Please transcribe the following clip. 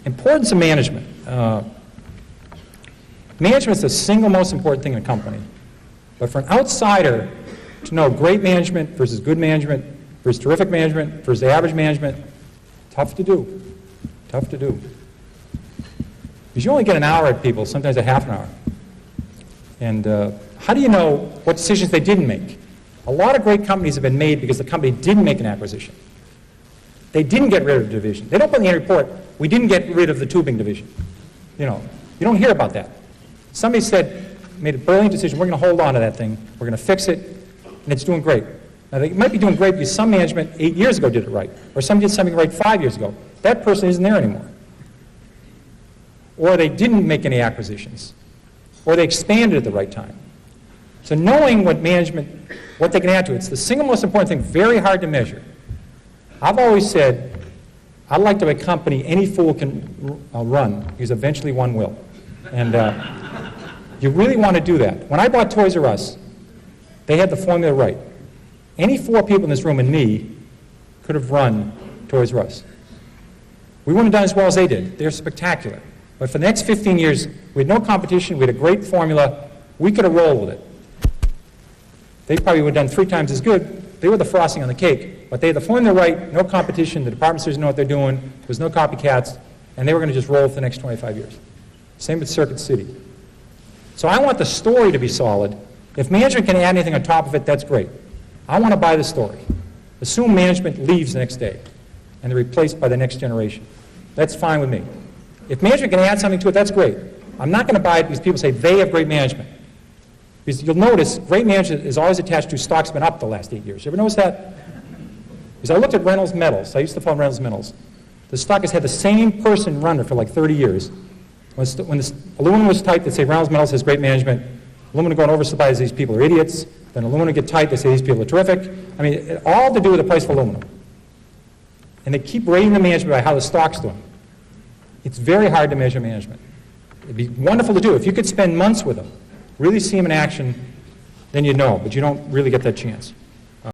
Importance of management. Management is the single most important thing in a company. But for an outsider to know great management versus good management versus terrific management versus average management, tough to do. Tough to do. Because you only get an hour at people, sometimes a half an hour. And how do you know what decisions they didn't make? A lot of great companies have been made because the company didn't make an acquisition. They didn't get rid of the division. They don't put in the annual report, we didn't get rid of the tubing division. You know, you don't hear about that. Somebody said, made a brilliant decision, we're going to hold on to that thing, we're going to fix it, and it's doing great. Now, they might be doing great because some management 8 years ago did it right, or some did something right 5 years ago. That person isn't there anymore. Or they didn't make any acquisitions, or they expanded at the right time. So knowing what management, what they can add to it, it's the single most important thing, very hard to measure. I've always said, I'd like to have a company any fool can run, because eventually one will. And you really want to do that. When I bought Toys R Us, they had the formula right. Any 4 people in this room and me could have run Toys R Us. We wouldn't have done as well as they did. They're spectacular. But for the next 15 years, we had no competition, we had a great formula, we could have rolled with it. They probably would have done 3 times as good. They were the frosting on the cake, but they had the formula right, no competition, the department stores know what they're doing, there was no copycats, and they were going to just roll for the next 25 years. Same with Circuit City. So I want the story to be solid. If management can add anything on top of it, that's great. I want to buy the story. Assume management leaves the next day, and they're replaced by the next generation. That's fine with me. If management can add something to it, that's great. I'm not going to buy it because people say they have great management. Because you'll notice great management is always attached to stocks been up the last 8 years. You ever notice that? Because I looked at Reynolds Metals. I used to follow Reynolds Metals. The stock has had the same person run it for like 30 years. When the aluminum was tight, they'd say Reynolds Metals has great management. Aluminum going oversupply, these people are idiots. Then aluminum get tight, they say these people are terrific. I mean, it all to do with the price of aluminum. And they keep rating the management by how the stock's doing. It's very hard to measure management. It'd be wonderful to do. If you could spend months with them, really see them in action, then you'd know, but you don't really get that chance.